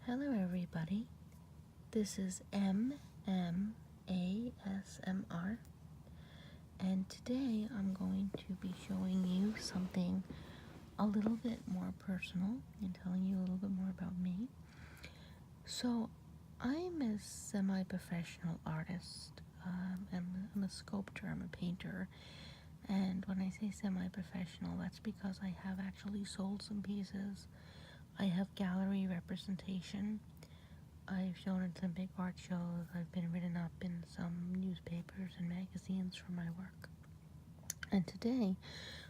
Hello everybody, this is ASMR, and today I'm going to be showing you something a little bit more personal and telling you a little bit more about me. So I'm a semi-professional artist. I'm a sculptor, I'm a painter, and when I say semi-professional, that's because I have actually sold some pieces. I have gallery representation. I've shown at some big art shows. I've been written up in some newspapers and magazines for my work. And today,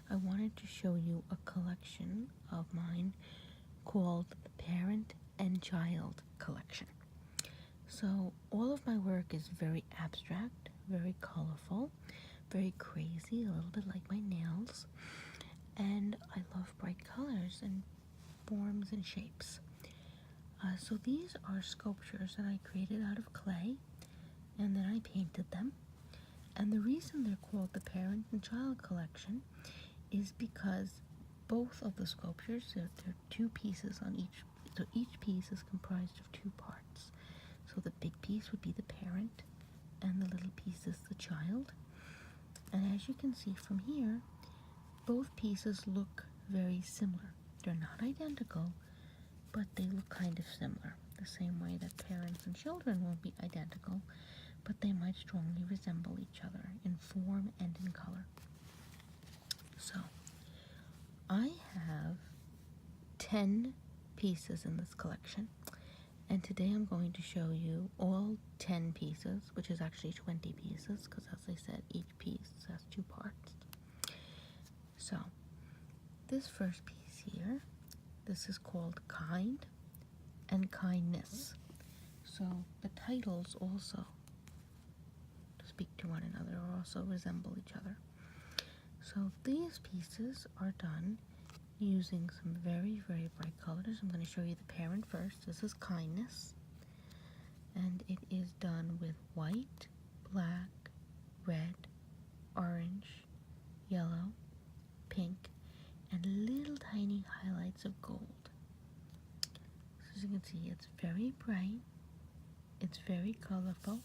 I wanted to show you a collection of mine called the Parent and Child Collection. So, all of my work is very abstract, very colorful, very crazy, a little bit like my nails. And I love bright colors and forms and shapes. So these are sculptures that I created out of clay, and then I painted them. And the reason they're called the Parent and Child Collection is because both of the sculptures, there are two pieces on each, so each piece is comprised of two parts. So the big piece would be the parent, and the little piece is the child. And as you can see from here, both pieces look very similar. They're not identical, but they look kind of similar, the same way that parents and children won't be identical, but they might strongly resemble each other in form and in color. So, I have 10 pieces in this collection, and today I'm going to show you all 10 pieces, which is actually 20 pieces, because as I said, each piece has two parts. So, this first piece here, this is called Kind and Kindness. So the titles also speak to one another or also resemble each other. So these pieces are done using some very, very bright colors. I'm going to show you the parent first. This is Kindness, and it is done with white, black, red, orange, yellow, pink, and little tiny highlights of gold. As you can see, it's very bright, it's very colorful,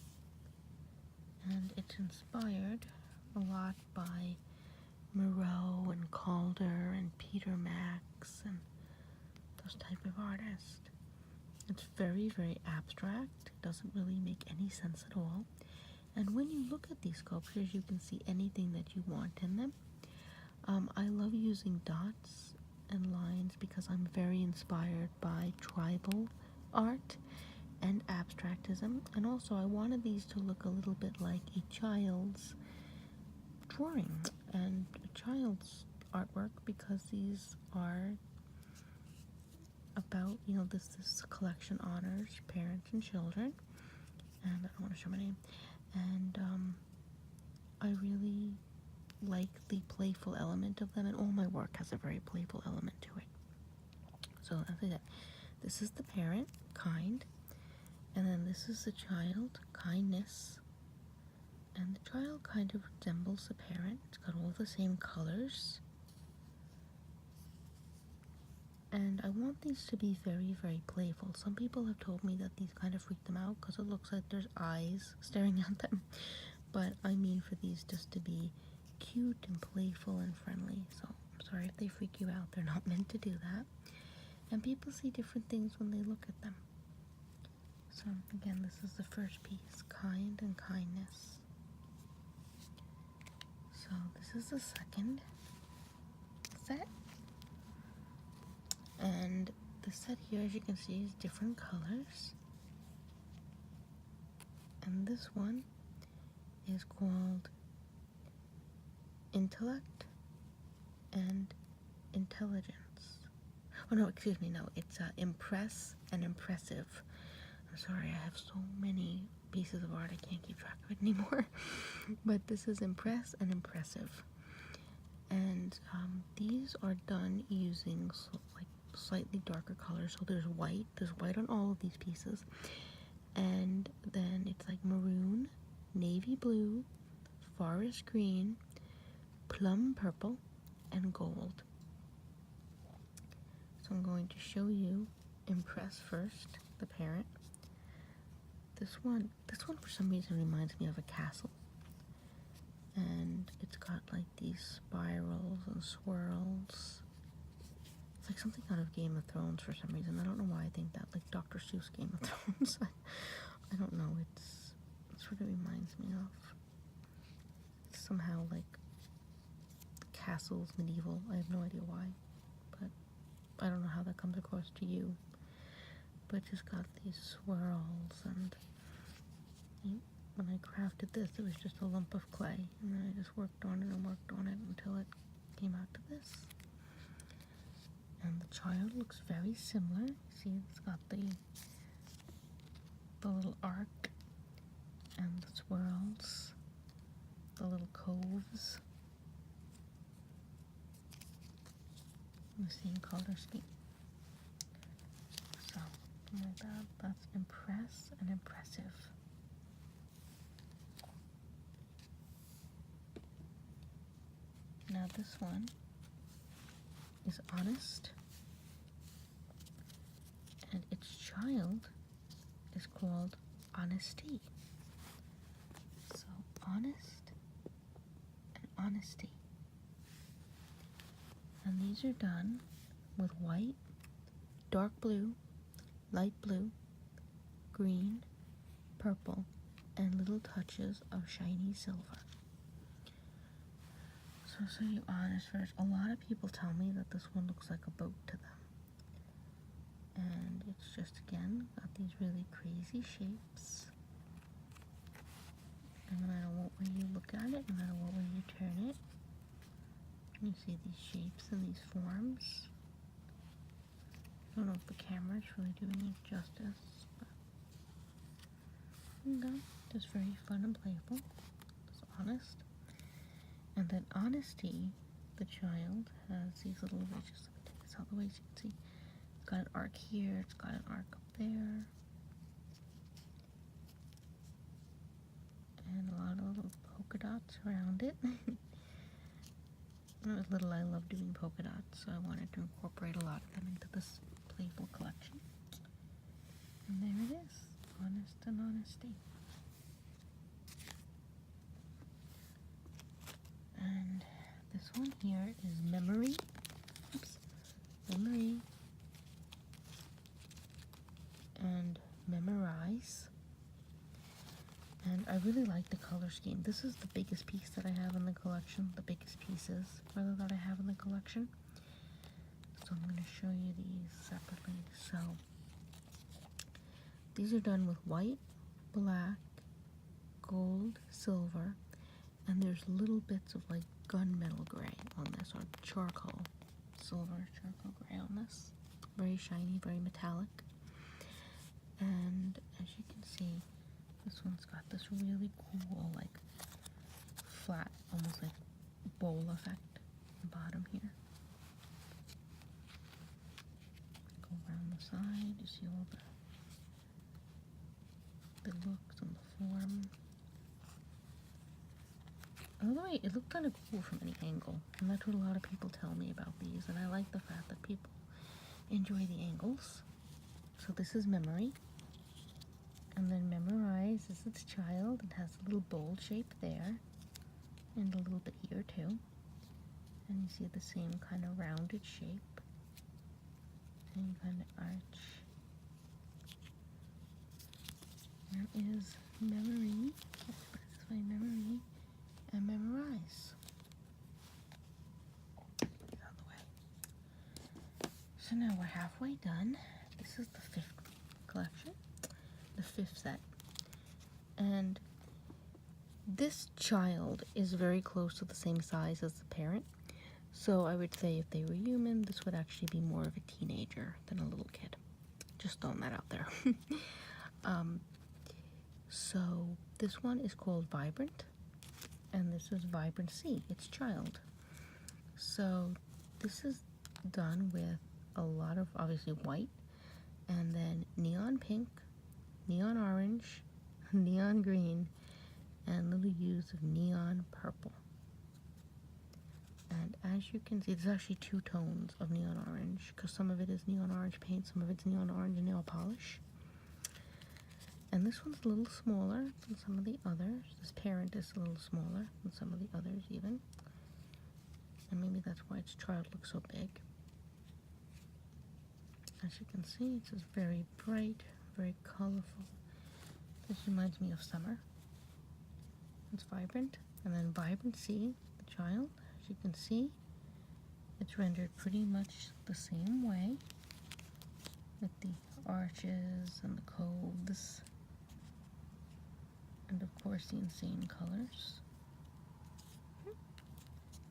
and it's inspired a lot by Moreau and Calder and Peter Max and those type of artists. It's very, very abstract. It doesn't really make any sense at all. And when you look at these sculptures, you can see anything that you want in them. I love using dots and lines because I'm very inspired by tribal art and abstractism, and also I wanted these to look a little bit like a child's drawing and a child's artwork, because these are about, this collection honors parents and children, and I don't want to show my name, and I really like the playful element of them, and all my work has a very playful element to it. So as I said, this is the parent, Kind, and then this is the child, Kindness, and the child kind of resembles the parent. It's got all the same colors, and I want these to be very, very playful. Some people have told me that these kind of freak them out because it looks like there's eyes staring at them, but I mean for these just to be cute and playful and friendly. So I'm sorry if they freak you out. They're not meant to do that, and people see different things when they look at them. So again, this is the first piece, Kind and Kindness. So this is the second set, and the set here, as you can see, is different colors, and this one is called Intellect and Intelligence. Oh no, excuse me, no, it's Impress and Impressive. I'm sorry, I have so many pieces of art I can't keep track of it anymore. But this is Impress and Impressive, and these are done using slightly darker colors. So there's white on all of these pieces, and then it's like maroon, navy blue, forest green, plum purple, and gold. So I'm going to show you Impress first. the parent. This one for some reason reminds me of a castle. And it's got like these spirals and swirls. It's like something out of Game of Thrones for some reason. I don't know why I think that, like Dr. Seuss Game of Thrones. I don't know, it's what it reminds me of. It's somehow like castles, medieval. I have no idea why, but I don't know how that comes across to you. But it just got these swirls, and when I crafted this, it was just a lump of clay, and then I just worked on it and worked on it until it came out to this. And the child looks very similar. See, it's got the little arc and the swirls, the little coves. The same color scheme. So, like that's impress and impressive. Now this one is honest, and its child is called honesty. So honest and honesty. And these are done with white, dark blue, light blue, green, purple, and little touches of shiny silver. So I'll show you honest first. A lot of people tell me that this one looks like a boat to them. And it's just, again, got these really crazy shapes. And no matter what way you look at it, no matter what way you turn it, you see these shapes and these forms. I don't know if the camera is really doing it justice, but you know, just very fun and playful. It's honest. And then honesty, the child has these little ridges. Let me take this out of the way so you can see. It's got an arc here, it's got an arc up there. And a lot of little polka dots around it. When I was little, I loved doing polka dots, so I wanted to incorporate a lot of them into this playful collection. And there it is, honest and honesty. And this one here is memory. Oops. Memory. And memorize. And I really like the color scheme. This is the biggest piece that I have in the collection. The biggest pieces, rather, that I have in the collection. So I'm going to show you these separately. So these are done with white, black, gold, silver, and there's little bits of like gunmetal gray on this, or charcoal, silver charcoal gray on this. Very shiny, very metallic. And as you can see, this one's got this really cool, like, flat, almost like bowl effect at the bottom here. Go around the side, you see all the looks and the form. Although it looked kind of cool from any angle, and that's what a lot of people tell me about these, and I like the fact that people enjoy the angles. So this is memory. And then memorize is its child. It has a little bowl shape there, and a little bit here too. And you see the same kind of rounded shape, same kind of arch. There is memory. Let's put it this way: memory and memorize. Get out of the way. So now we're halfway done. This is the 5th collection. The 5th set, and this child is very close to the same size as the parent, so I would say if they were human, this would actually be more of a teenager than a little kid. Just throwing that out there. So this one is called Vibrant, and this is Vibrancy, its child. So this is done with a lot of, obviously, white, and then neon pink, neon orange, neon green, and little hues of neon purple. And as you can see, there's actually 2 tones of neon orange, because some of it is neon orange paint, some of it's neon orange nail polish. And this one's a little smaller than some of the others. This parent is a little smaller than some of the others even. And maybe that's why its child looks so big. As you can see, it's just very bright, very colorful. This reminds me of summer. It's vibrant. And then vibrancy, the child, as you can see, it's rendered pretty much the same way with the arches and the coves. And of course the insane colors.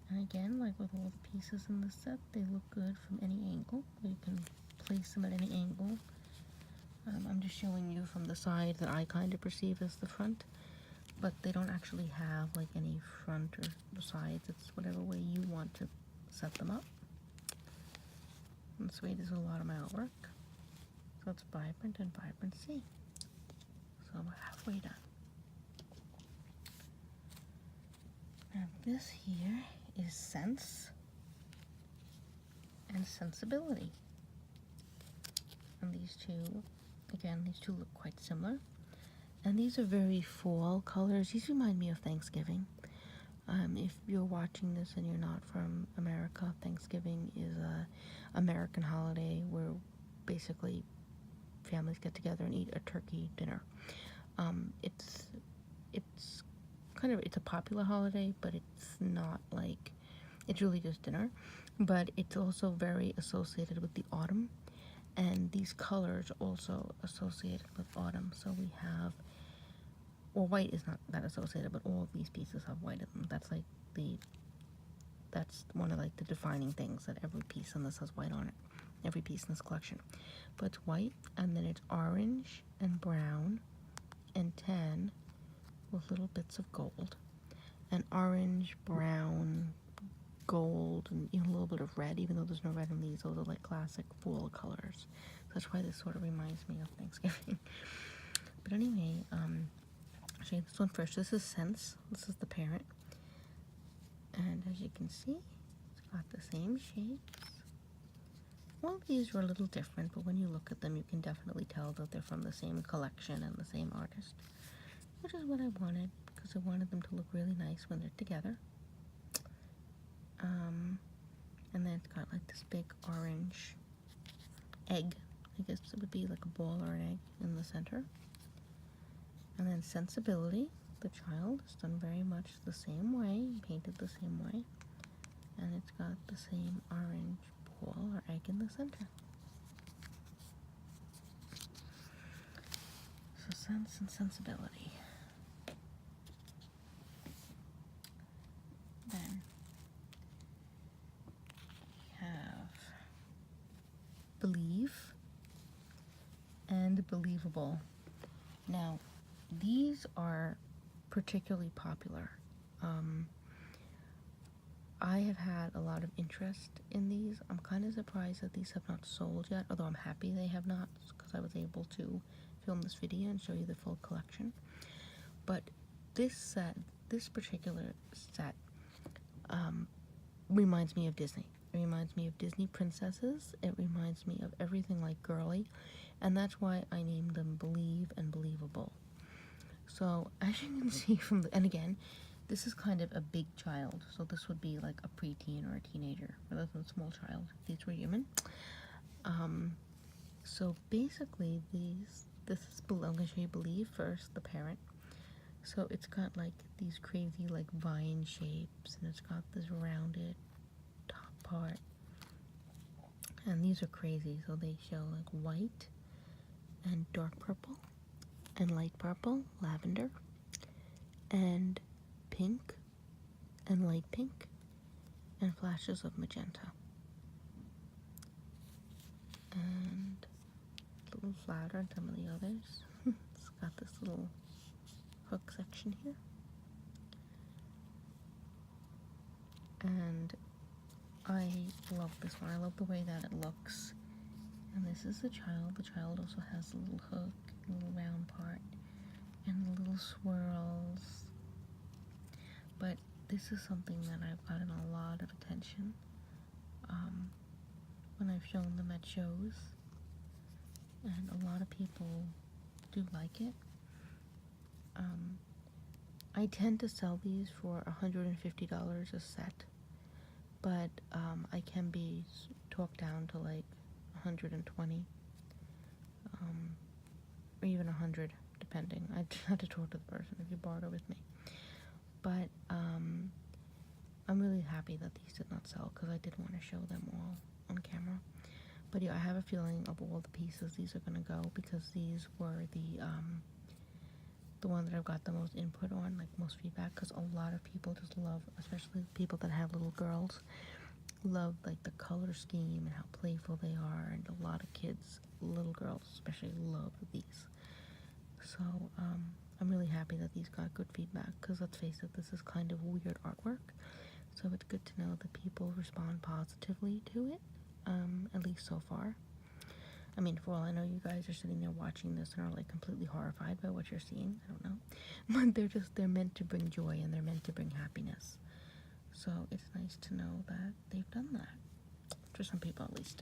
And again, like with all the pieces in the set, they look good from any angle. You can place them at any angle. I'm just showing you from the side that I kind of perceive as the front, but they don't actually have like any front or sides. It's whatever way you want to set them up. And this way there's a lot of my artwork. So it's vibrant and vibrancy. So we're halfway done. Now this here is sense and sensibility. And these two, again, these two look quite similar. And these are very fall colors. These remind me of Thanksgiving. If you're watching this and you're not from America, Thanksgiving is a American holiday where basically families get together and eat a turkey dinner. It's kind of, it's a popular holiday, but it's not like, it's really just dinner. But it's also very associated with the autumn. And these colors also associated with autumn. So we have, well, white is not that associated, but all of these pieces have white in them. That's like that's one of like the defining things, that every piece in this has white on it. Every piece in this collection. But it's white, and then it's orange and brown and tan with little bits of gold. And orange, brown, gold, and a little bit of red, even though there's no red in these. Those are like classic fall colors. That's why this sort of reminds me of Thanksgiving. But anyway, I'll show you this one first. This is Sense. This is the parent. And as you can see, it's got the same shapes. All of these are a little different, but when you look at them, you can definitely tell that they're from the same collection and the same artist. Which is what I wanted, because I wanted them to look really nice when they're together. And then it's got like this big orange egg. I guess it would be like a ball or an egg in the center. And then Sensibility, the child, is done very much the same way, painted the same way. And it's got the same orange ball or egg in the center. So Sense and Sensibility. Then we have Believe and Believable. Now, these are particularly popular. I have had a lot of interest in these. I'm kind of surprised that these have not sold yet, although I'm happy they have not, because I was able to film this video and show you the full collection. But this set, this particular set, reminds me of Disney. It reminds me of Disney princesses. It reminds me of everything like girly, and that's why I named them Believe and Believable. So as you can see from the, and again, this is kind of a big child, so this would be like a preteen or a teenager, rather than a small child. These were human. So basically this is, I'm going to show you Believe first, the parent. So it's got like these crazy like vine shapes, and it's got this rounded top part. And these are crazy, so they show like white and dark purple and light purple, lavender, and pink and light pink, and flashes of magenta. And a little flatter than some of the others. It's got this little hook section here. And I love this one. I love the way that it looks. And this is the child. The child also has a little hook, a little round part, and the little swirls. But this is something that I've gotten a lot of attention when I've shown them at shows, and a lot of people do like it. I tend to sell these for $150 a set, but I can be talked down to like 120, or even 100, depending. I had to talk to the person if you barter with me. But I'm really happy that these did not sell because I did want to show them all on camera. But yeah, I have a feeling of all the pieces these are gonna go because these were the one that I've got the most input on, like most feedback, because a lot of people just love, especially people that have little girls, love like the color scheme and how playful they are, and a lot of kids, little girls especially, love these. So I'm really happy that these got good feedback because let's face it, this is kind of weird artwork, so it's good to know that people respond positively to it, at least so far. I mean, for all I know, you guys are sitting there watching this and are like completely horrified by what you're seeing. I don't know. But they're meant to bring joy and they're meant to bring happiness. So it's nice to know that they've done that. For some people at least.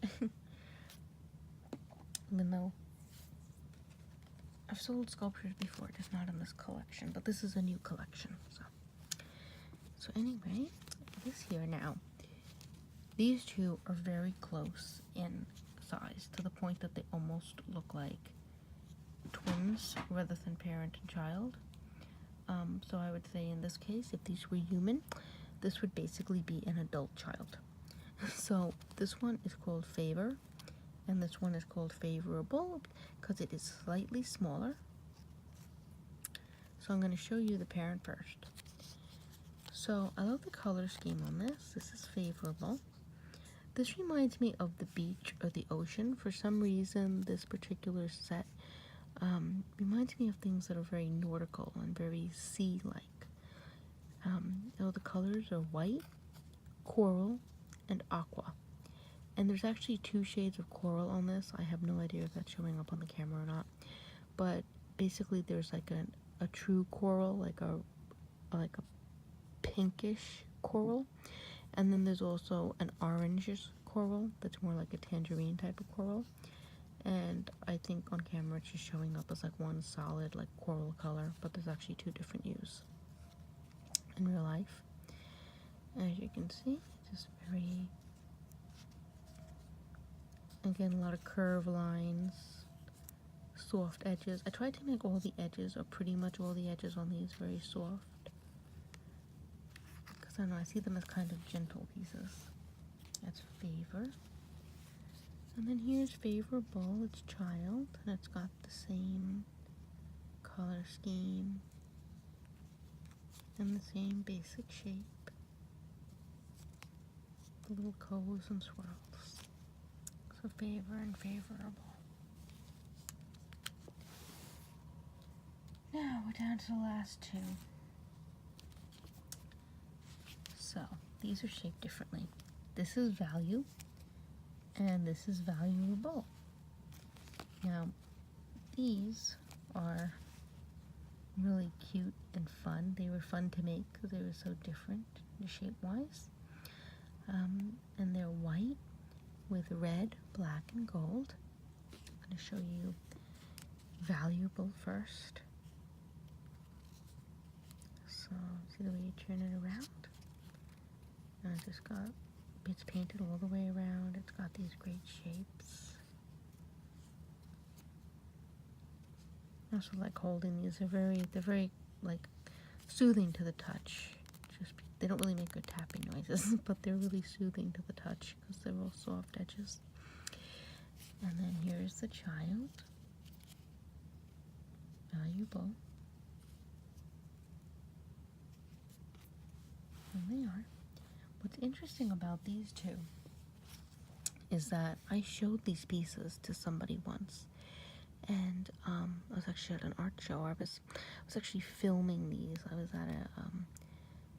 Even though I've sold sculptures before, just not in this collection. But this is a new collection. So anyway, this here now. These two are very close in size to the point that they almost look like twins rather than parent and child. So I would say in this case, if these were human, this would basically be an adult child. So this one is called Favor, and this one is called Favorable because it is slightly smaller. So I'm going to show you the parent first. So I love the color scheme on this. This is Favorable. This reminds me of the beach or the ocean. For some reason, this particular set reminds me of things that are very nautical and very sea-like. The colors are white, coral, and aqua. And there's actually 2 shades of coral on this. I have no idea if that's showing up on the camera or not. But basically there's like a true coral, like a pinkish coral. And then there's also an orangish coral that's more like a tangerine type of coral. And I think on camera it's just showing up as like one solid like coral color, but there's actually 2 different hues in real life. As you can see, just very, again, a lot of curved lines, soft edges. I tried to make all the edges, or pretty much all the edges on these, very soft. Because I don't know, I see them as kind of gentle pieces. That's Favor. And then here's Favorable, it's child, and it's got the same color scheme and the same basic shape. The little coves and swirls. So Favor and Favorable. Now we're down to the last 2. So these are shaped differently. This is Value, and this is Valuable. Now these are really cute and fun. They were fun to make because they were so different shape-wise. And they're white with red, black, and gold. I'm going to show you Valuable first. So see the way you turn it around? And I just got bits painted all the way around. It's got these great shapes. I also like holding these. They're very like soothing to the touch. They don't really make good tapping noises, but they're really soothing to the touch because they're all soft edges. And then here's the child. Valuable. And they are. What's interesting about these 2 is that I showed these pieces to somebody once, and I was actually at an art show. I was actually filming these. I was at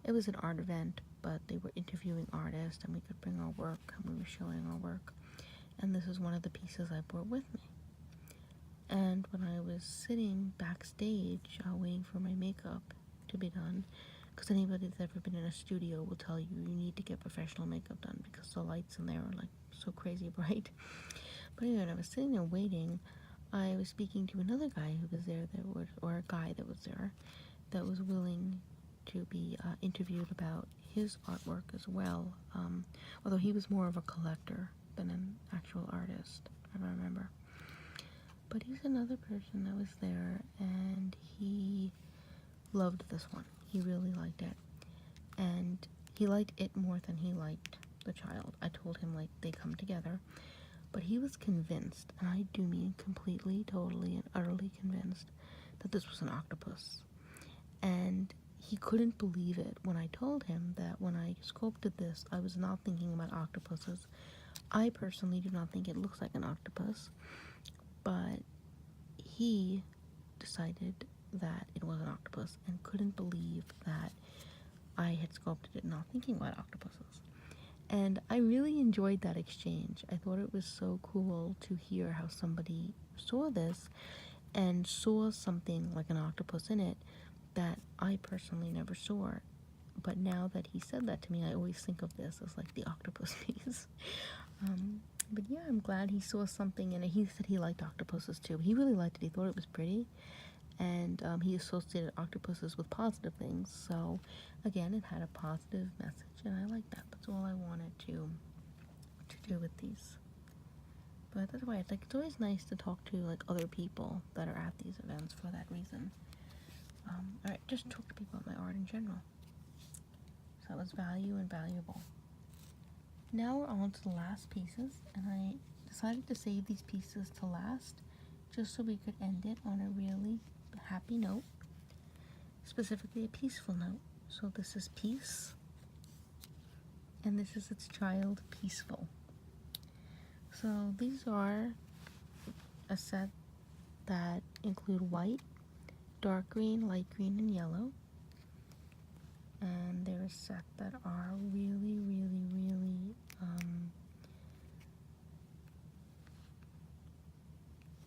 it was an art event, but they were interviewing artists, and we could bring our work, and we were showing our work. And this is one of the pieces I brought with me. And when I was sitting backstage, waiting for my makeup to be done, because anybody that's ever been in a studio will tell you you need to get professional makeup done because the lights in there are like so crazy bright. But anyway, when I was sitting there waiting, I was speaking to another guy who was there or a guy that was there, that was willing to be interviewed about his artwork as well. Although he was more of a collector than an actual artist, if I remember. But he's another person that was there, and he loved this one. He really liked it. And he liked it more than he liked the child. I told him, like, they come together. But he was convinced, and I do mean completely, totally, and utterly convinced, that this was an octopus. And he couldn't believe it when I told him that when I sculpted this, I was not thinking about octopuses. I personally do not think it looks like an octopus, but he decided that it was an octopus and couldn't believe that I had sculpted it not thinking about octopuses. And I really enjoyed that exchange. I thought it was so cool to hear how somebody saw this and saw something like an octopus in it that I personally never saw. But now that he said that to me, I always think of this as like the octopus piece. But yeah, I'm glad he saw something in it. He said he liked octopuses too. He really liked it. He thought it was pretty. And he associated octopuses with positive things. So again, it had a positive message, and I like that. That's all I wanted to do with these. But that's why it's always nice to talk to like other people that are at these events for that reason. Alright, just talk to people about my art in general. So that was value and valuable. Now we're on to the last pieces, and I decided to save these pieces to last just so we could end it on a really happy note, specifically a peaceful note. So this is peace, and this is its child, peaceful. So these are a set that include white, dark green, light green, and yellow. And they're a set that are really, really, really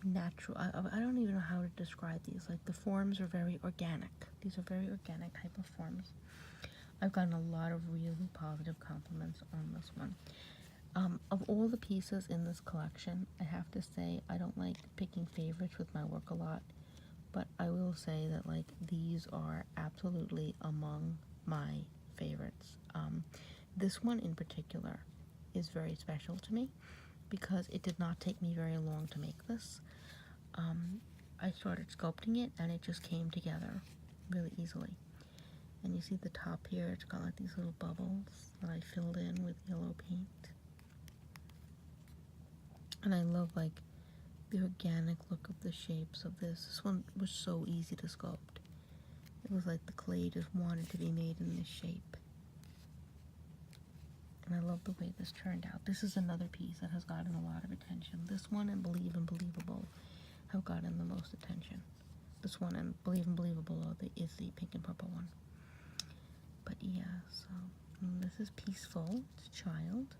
natural. I don't even know how to describe these. Like, the forms are very organic. These are very organic type of forms. I've gotten a lot of really positive compliments on this one. Of all the pieces in this collection, I have to say I don't like picking favorites with my work a lot, but I will say that like these are absolutely among my favorites. This one in particular is very special to me because it did not take me very long to make this. I started sculpting it and it just came together really easily. And you see the top here, it's got like these little bubbles that I filled in with yellow paint. And I love like the organic look of the shapes of this. This one was so easy to sculpt. It was like the clay just wanted to be made in this shape. And I love the way this turned out. This is another piece that has gotten a lot of attention. This one and Believable have gotten the most attention. This one and Believable is the pink and purple one. But yeah, so this is peaceful. It's a child.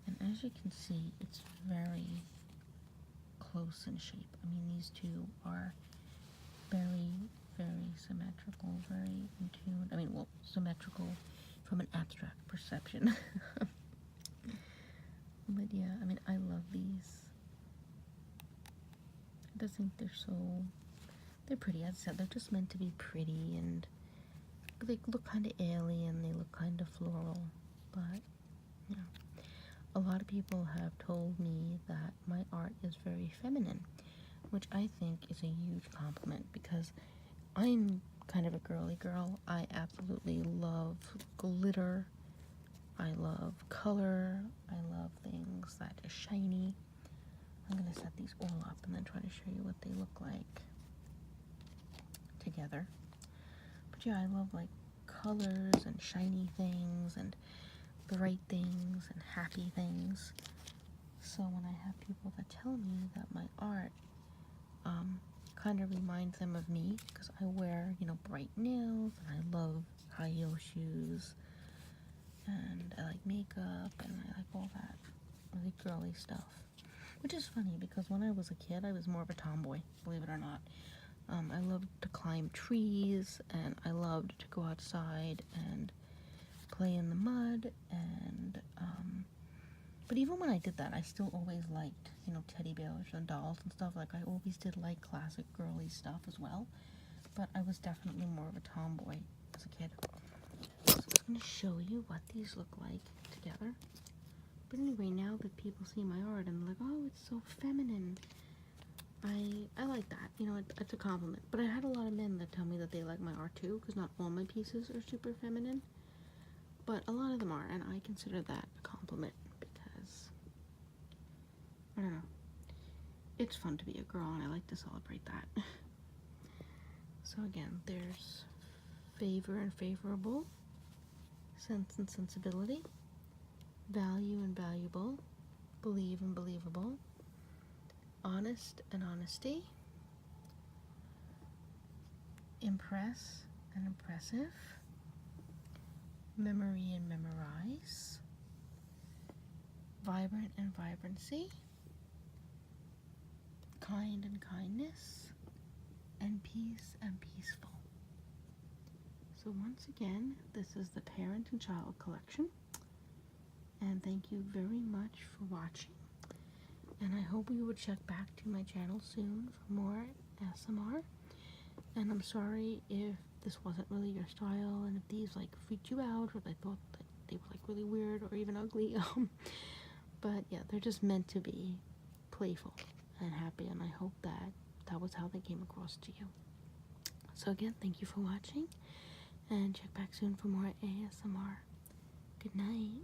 And as you can see, it's very close in shape. I mean, these two are very, very symmetrical, very in tune. I mean, well, symmetrical from an abstract perception. But yeah, I mean, I love these. I just think they're pretty. As I said, they're just meant to be pretty, and they look kind of alien, they look kind of floral, but yeah. A lot of people have told me that my art is very feminine, which I think is a huge compliment because I'm kind of a girly girl. I absolutely love glitter. I love color. I love things that are shiny. I'm going to set these all up and then try to show you what they look like together. But yeah, I love like colors and shiny things and bright things and happy things. So when I have people that tell me that my art kind of reminds them of me, because I wear, bright nails, and I love high heel shoes, and I like makeup, and I like all that really girly stuff. Which is funny, because when I was a kid, I was more of a tomboy, believe it or not. I loved to climb trees, and I loved to go outside and play in the mud, and But even when I did that, I still always liked, you know, teddy bears and dolls and stuff. Like, I always did like classic girly stuff as well. But I was definitely more of a tomboy as a kid. So I'm just going to show you what these look like together. But anyway, now that people see my art and they're like, oh, it's so feminine, I like that. You know, it's a compliment. But I had a lot of men that tell me that they like my art too, because not all my pieces are super feminine. But a lot of them are, and I consider that a compliment because, I don't know, it's fun to be a girl and I like to celebrate that. So again, there's favor and favorable, sense and sensibility, value and valuable, believe and believable, honest and honesty, impress and impressive, memory and memorize, vibrant and vibrancy, kind and kindness, and peace and peaceful. So once again, this is the Parent and Child collection, and thank you very much for watching, and I hope you would check back to my channel soon for more ASMR. And I'm sorry if this wasn't really your style, and if these like freaked you out, or if I thought that they were like really weird or even ugly. But yeah, they're just meant to be playful and happy, and I hope that that was how they came across to you. So again, thank you for watching, and check back soon for more ASMR. Good night.